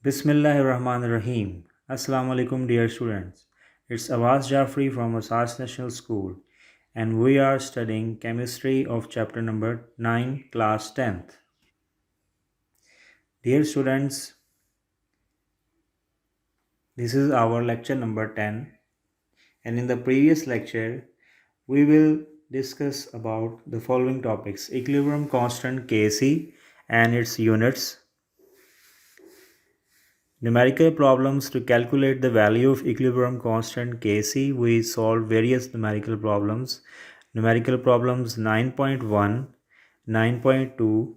Bismillahirrahmanirrahim. Assalamu alaikum, dear students. It's Awaz Jafri from Asas National School, and we are studying chemistry of chapter number 9, class 10th. Dear students, this is our lecture number 10, and in the previous lecture, we will discuss about the following topics: equilibrium constant Kc and its units, numerical problems to calculate the value of equilibrium constant Kc. We solved various numerical problems. Numerical problems 9.1, 9.2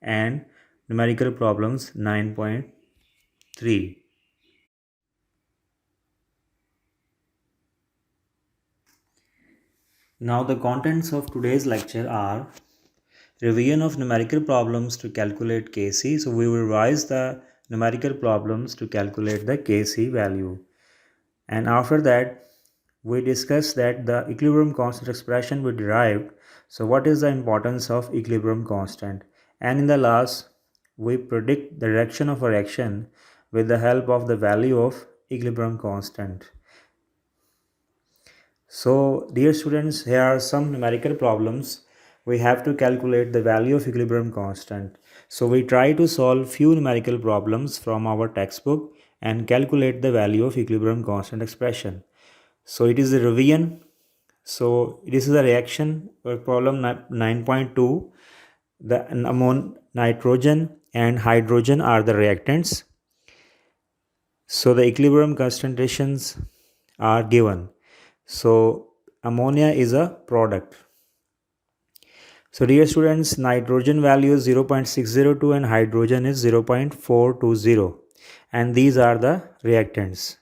and numerical problems 9.3. Now the contents of today's lecture are revision of numerical problems to calculate Kc. So we will revise the numerical problems to calculate the Kc value. And after that, we discussed that the equilibrium constant expression we derived. So what is the importance of equilibrium constant? And in the last, we predict the direction of a reaction with the help of the value of equilibrium constant. So dear students, here are some numerical problems. We have to calculate the value of equilibrium constant. So we try to solve few numerical problems from our textbook and calculate the value of equilibrium constant expression. So it is a revision. So this is a reaction for problem 9.2. The nitrogen and hydrogen are the reactants. So the equilibrium concentrations are given. So ammonia is a product. So dear students, nitrogen value is 0.602 and hydrogen is 0.420, and these are the reactants.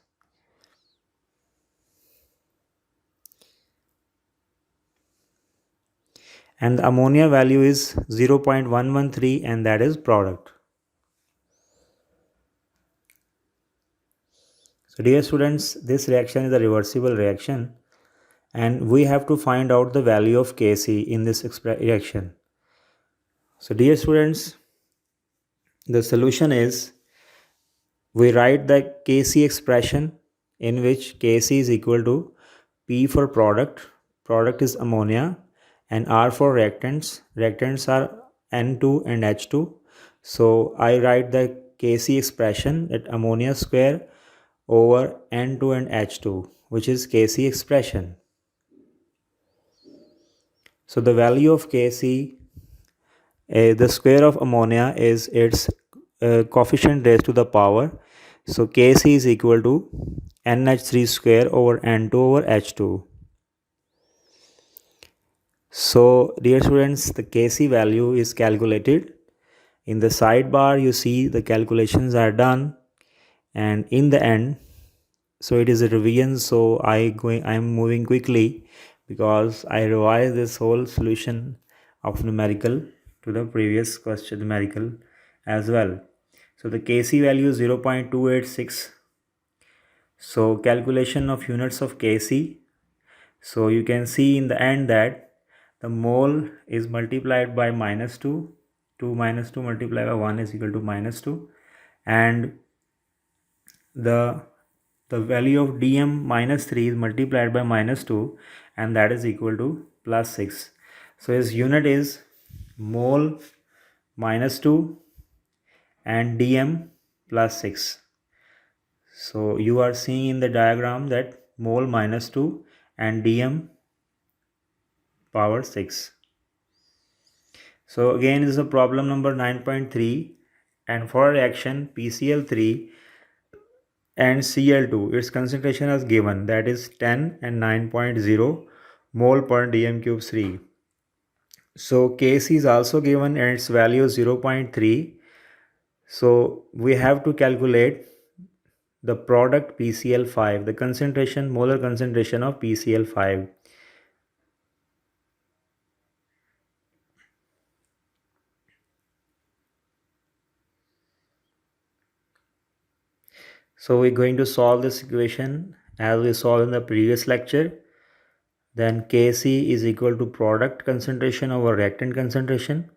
And the ammonia value is 0.113 and that is product. So dear students, this reaction is a reversible reaction and we have to find out the value of Kc in this reaction. So dear students, the solution is we write the Kc expression in which Kc is equal to P for product, product is ammonia, and R for reactants, reactants are N2 and H2. So I write the Kc expression at ammonia square over N2 and H2, which is Kc expression. So the value of Kc, the square of ammonia is its coefficient raised to the power. So Kc is equal to NH3 square over N2 over H2. So dear students, the Kc value is calculated. In the sidebar you see the calculations are done, and in the end, so it is a revision, so I'm moving quickly because I revised this whole solution of numerical to the previous question numerical as well. So the Kc value is 0.286. So calculation of units of Kc. So you can see in the end that the mole is multiplied by minus 2. 2 minus 2 multiplied by 1 is equal to minus 2. And the value of dm minus 3 is multiplied by minus 2, and that is equal to plus 6. So his unit is mole minus 2 and dm plus 6. So you are seeing in the diagram that mole minus 2 and dm power 6. So again, this is a problem number 9.3, and for a reaction PCl3 and Cl2, its concentration is given, that is 10 and 9.0 mole per dm cube 3. So Kc is also given and its value is 0.3. So we have to calculate the product PCl5, the concentration, molar concentration of PCl5. So we're going to solve this equation as we solved in the previous lecture. Then Kc is equal to product concentration over reactant concentration.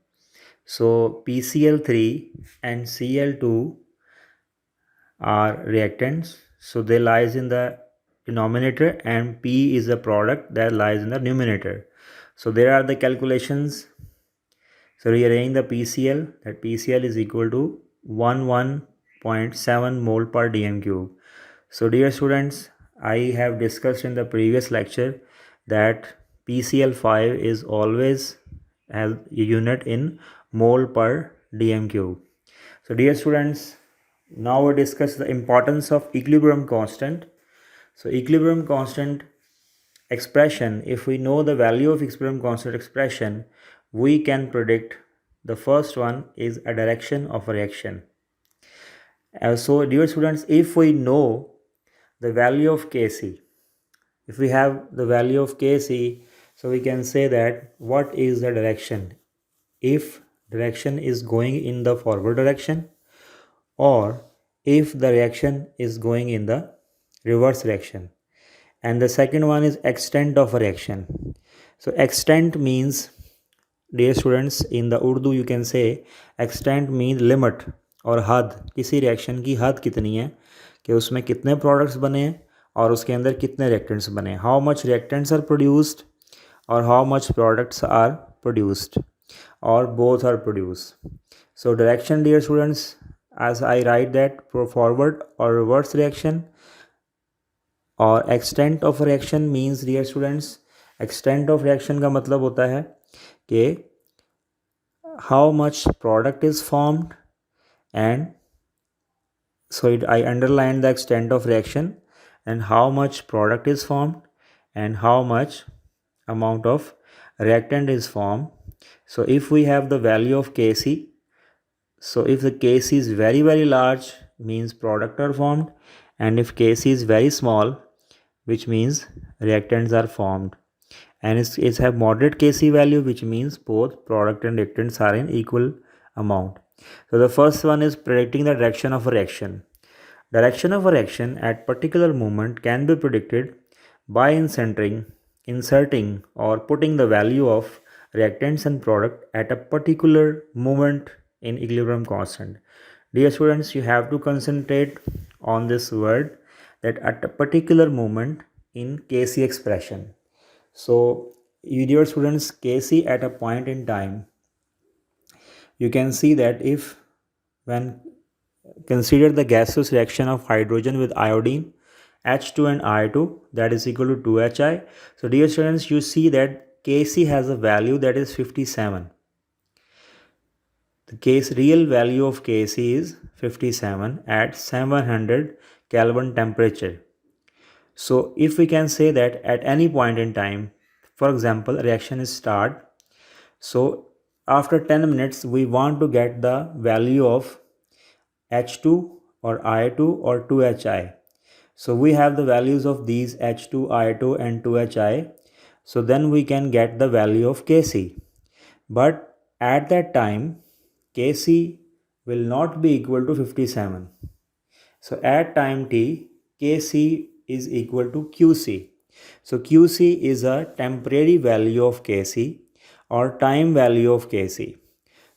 So PCl3 and Cl2 are reactants, so they lies in the denominator, and P is the product that lies in the numerator. So there are the calculations. So rearrange the PCl, that PCl is equal to 11.7 mole per dm cube. So dear students, I have discussed in the previous lecture that PCl5 is always as a unit in mole per dm cube. So dear students, now we discuss the importance of equilibrium constant. So equilibrium constant expression, if we know the value of equilibrium constant expression, we can predict the first one is a direction of a reaction. So dear students, if we know the value of Kc, if we have the value of Kc, so we can say that what is the direction, if direction is going in the forward direction, or if the reaction is going in the reverse direction. And the second one is extent of a reaction. So extent means, dear students, in the Urdu you can say extent means limit और हद, किसी reaction की हद कितनी है कि उसमें कितने प्रोडक्ट्स बने हैं और उसके अंदर कितने रिएक्टेंट्स बने, how much reactants are produced और how much products are produced और both are produced. So direction, dear students, as I write that for forward or reverse reaction, और extent of reaction means, dear students, extent of reaction का मतलब होता है कि how much product is formed, and so I underline the extent of reaction and how much product is formed and how much amount of reactant is formed. So if we have the value of Kc, so if the Kc is very very large, means product are formed, and if Kc is very small, which means reactants are formed. And it's have moderate Kc value, which means both product and reactants are in equal amount. So the first one is predicting the direction of a reaction. Direction of a reaction at particular moment can be predicted by inserting or putting the value of reactants and product at a particular moment in equilibrium constant. Dear students, you have to concentrate on this word, that at a particular moment in Kc expression. So dear students, Kc at a point in time, you can see that if when consider the gaseous reaction of hydrogen with iodine, H2 and I2, that is equal to 2Hi. So dear students, you see that Kc has a value that is 57. The real value of Kc is 57 at 700 Kelvin temperature. So if we can say that at any point in time, for example, reaction is start. So after 10 minutes, we want to get the value of H2 or I2 or 2Hi. So we have the values of these H2, I2 and 2Hi. So then we can get the value of Kc. But at that time, Kc will not be equal to 57. So at time t, Kc is equal to Qc. So Qc is a temporary value of Kc or time value of Kc.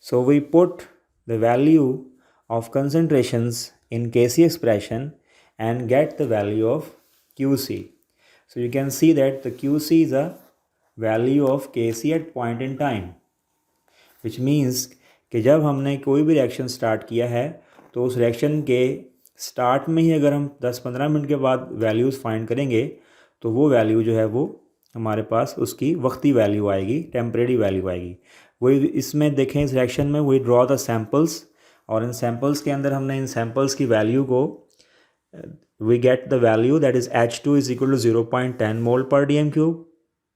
So we put the value of concentrations in Kc expression and get the value of Qc. So you can see that the Qc is a value of Kc at point in time, which means कि जब हमने कोई भी reaction start किया है तो उस reaction के स्टार्ट में ही अगर हम 10-15 मिनट के बाद वैल्यूज़ फाइंड करेंगे तो वो वैल्यू जो है वो हमारे पास उसकी वक्ती वैल्यू आएगी, टेम्परेरी वैल्यू आएगी. वही इसमें देखें, इस रिएक्शन में वी ड्रॉ द सैम्पल्स, और इन सैम्पल्स के अंदर हमने इन सैम्पल्स की वैल्यू को we get the value that is H2 is equal to 0.10 mole per dm cube,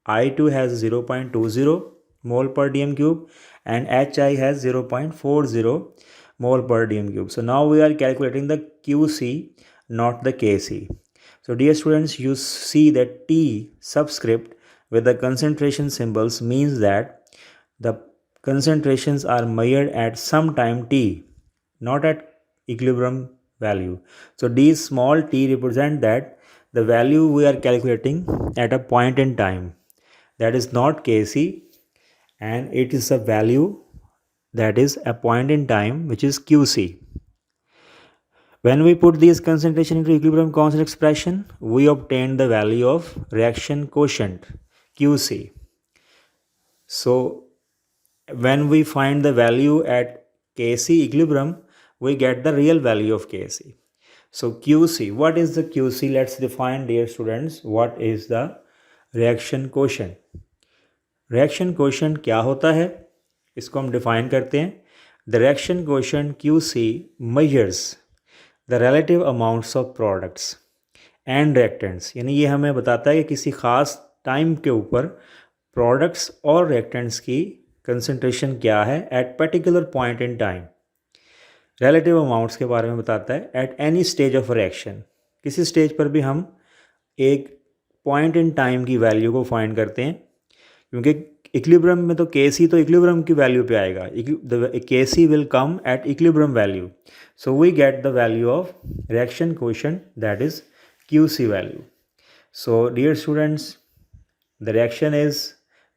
I2 has 0.20 mole per dm cube, and Hi has 0.40 mole per dm cube. So now we are calculating the Qc, not the Kc. So dear students, you see that T subscript with the concentration symbols means that the concentrations are measured at some time t, not at equilibrium value. So these small t represent that the value we are calculating at a point in time, that is not Kc, and it is a value that is a point in time, which is Qc. When we put these concentration into equilibrium constant expression, we obtain the value of reaction quotient, QC. So when we find the value at Kc equilibrium, we get the real value of Kc. So QC, what is the QC? Let's define, dear students, what is the reaction quotient. Reaction quotient क्या होता है, इसको हम define करते हैं. The reaction quotient QC measures the relative amounts of products and reactants. यानी ये हमें बताता है कि किसी ख़ास टाइम के ऊपर प्रोडक्ट्स और रिएक्टेंट्स की कंसंट्रेशन क्या है at particular point in time. Relative amounts के बारे में बताता है at any stage of reaction. किसी स्टेज पर भी हम एक पॉइंट इन टाइम की वैल्यू को फाइंड करते हैं, क्योंकि इक्विलिब्रियम में तो Kc तो इक्विलिब्रियम की वैल्यू पे आएगा. Kc will come at equilibrium value. So we get the value of reaction coefficient, that is QC value. So dear students, the reaction is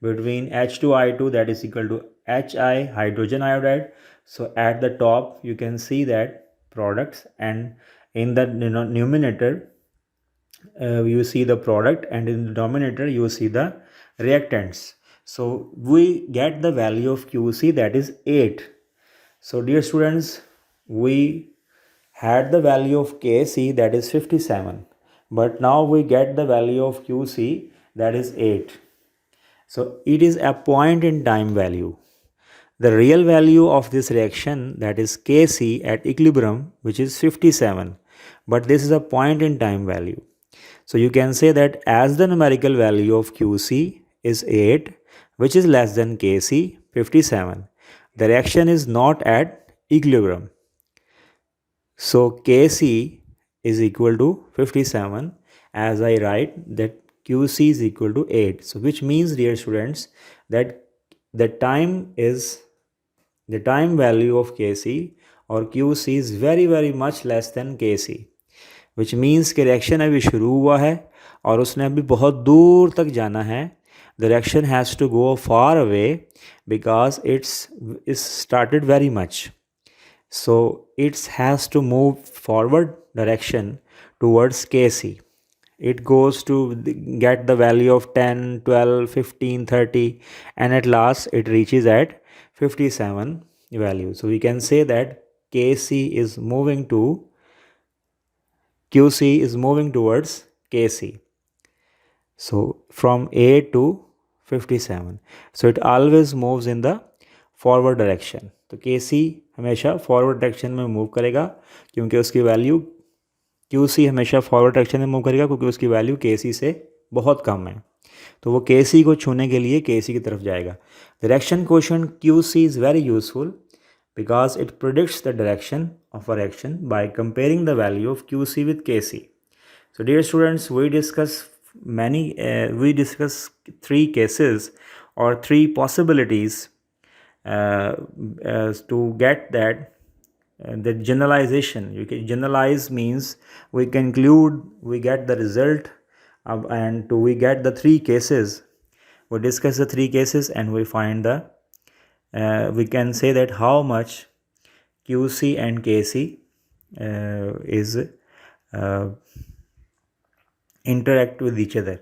between H2I2, that is equal to Hi, hydrogen iodide. So at the top you can see that products, and in the numerator you see the product, and in the denominator you see the reactants. So we get the value of QC, that is 8. So dear students, we had the value of Kc, that is 57, but now we get the value of QC, that is 8. So it is a point in time value. The real value of this reaction, that is Kc at equilibrium, which is 57, but this is a point in time value. So you can say that as the numerical value of QC is 8, which is less than Kc 57, the reaction is not at equilibrium. So Kc is equal to 57, as I write that QC is equal to 8. So which means, dear students, that the time value of Kc or QC is very very much less than Kc, which means कि reaction अभी शुरू हुआ है और उसने अभी बहुत दूर तक जाना है. The reaction has to go far away because it's started very much. So it has to move forward direction towards Kc. It goes to get the value of 10, 12, 15, 30, and at last it reaches at 57 value. So we can say that QC is moving towards Kc. So from A to 57. So it always moves in the forward direction. तो Kc हमेशा forward direction में move करेगा, क्योंकि उसकी value QC हमेशा forward direction में move करेगा, क्योंकि उसकी वैल्यू Kc से बहुत कम है. तो वो Kc को छूने के लिए Kc की तरफ जाएगा. The reaction coefficient QC is very useful because it predicts the direction of a reaction by comparing the value of QC with Kc. So dear students, we discuss 3 cases or 3 possibilities to get that. The generalization, you can generalize means we conclude, we get the result, and we get the 3 cases. We discuss the 3 cases and we find the we can say that how much QC and Kc is interact with each other.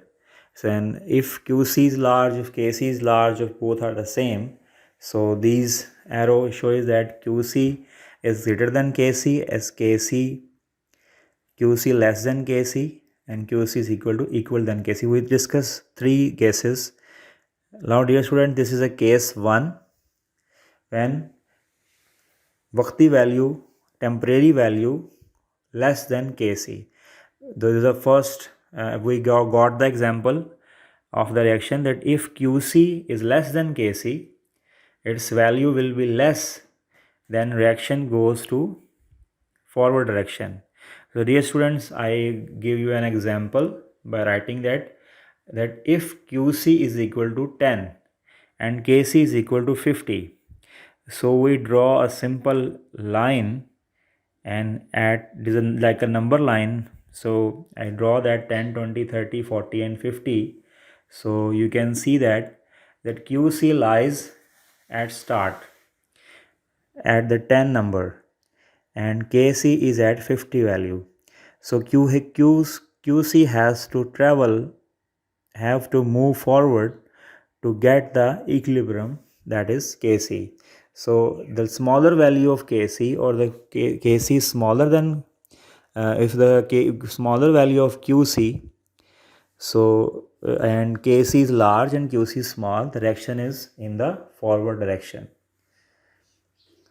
So and if QC is large, if Kc is large, if both are the same, so these arrow shows that QC is greater than Kc, as QC less than Kc, and QC is equal than Kc. We discuss 3 cases. Now dear student, this is a case 1, when वक्ती value, temporary value less than Kc. This is the first we got the example of the reaction that if QC is less than Kc, its value will be less, then reaction goes to forward direction. So dear students, I give you an example by writing that if QC is equal to 10 and Kc is equal to 50, so we draw a simple line, and this is like a number line. So I draw that 10, 20, 30, 40 and 50. So you can see that QC lies at start at the 10 number, and Kc is at 50 value. So QC has to have to move forward to get the equilibrium, that is Kc. So the smaller value of Kc, or the Kc is smaller than if the smaller value of Qc, so and Kc is large and Qc is small, the direction is in the forward direction.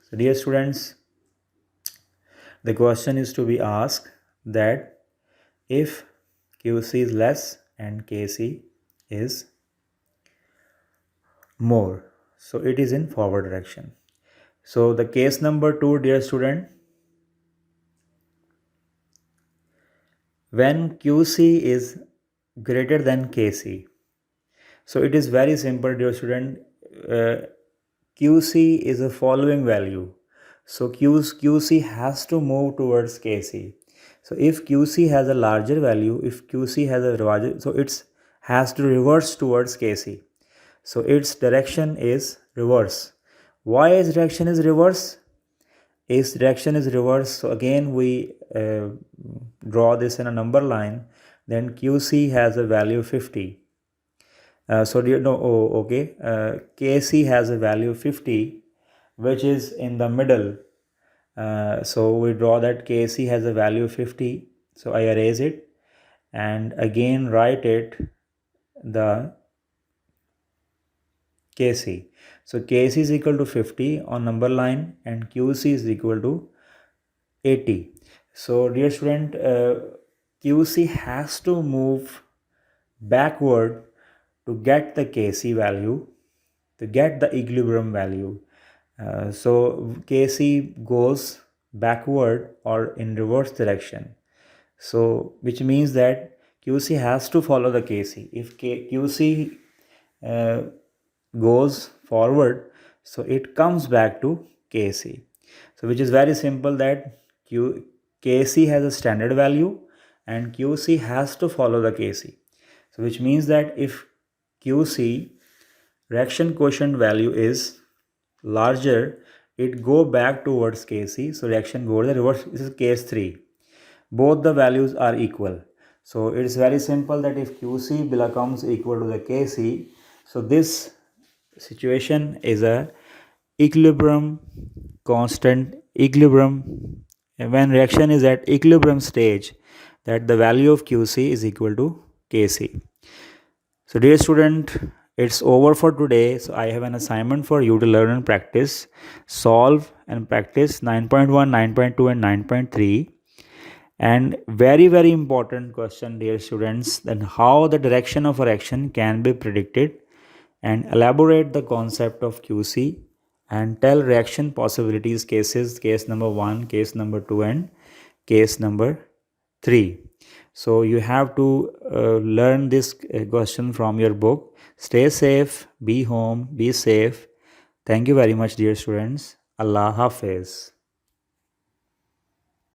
So dear students, the question is to be asked that if Qc is less and Kc is more, so it is in forward direction. So the case number 2, dear student, when Qc is greater than Kc. So it is very simple, dear student. Qc is a following value. So Qc has to move towards Kc. So if Qc has a larger value, if Qc has a larger, so it has to reverse towards Kc. So its direction is reverse. Why its direction is reverse? Its direction is reverse. So again we draw this in a number line. Then Qc has a value 50. Kc has a value 50, which is in the middle. So we draw that Kc has a value 50. So I erase it and again write it the Kc. So Kc is equal to 50 on number line and Qc is equal to 80. So dear student, Qc has to move backward to get the Kc value, to get the equilibrium value. So Kc goes backward or in reverse direction. So which means that Qc has to follow the Kc. If Qc goes forward, so it comes back to Kc. So which is very simple, that Kc has a standard value and Qc has to follow the Kc. So which means that if Qc reaction quotient value is larger, it go back towards Kc. So reaction goes the reverse. This is case 3. Both the values are equal. So it is very simple that if Qc becomes equal to the Kc, so this situation is a equilibrium, constant equilibrium. And when reaction is at equilibrium stage, that the value of Qc is equal to Kc. So dear student, it's over for today. So I have an assignment for you to learn and practice. Solve and practice 9.1, 9.2 and 9.3. And very, very important question, dear students, then how the direction of a reaction can be predicted, and elaborate the concept of Qc and tell reaction possibilities cases, case number 1, case number 2 and case number 3. So you have to learn this question from your book. Stay safe, be home, be safe. Thank you very much, dear students. Allah Hafiz.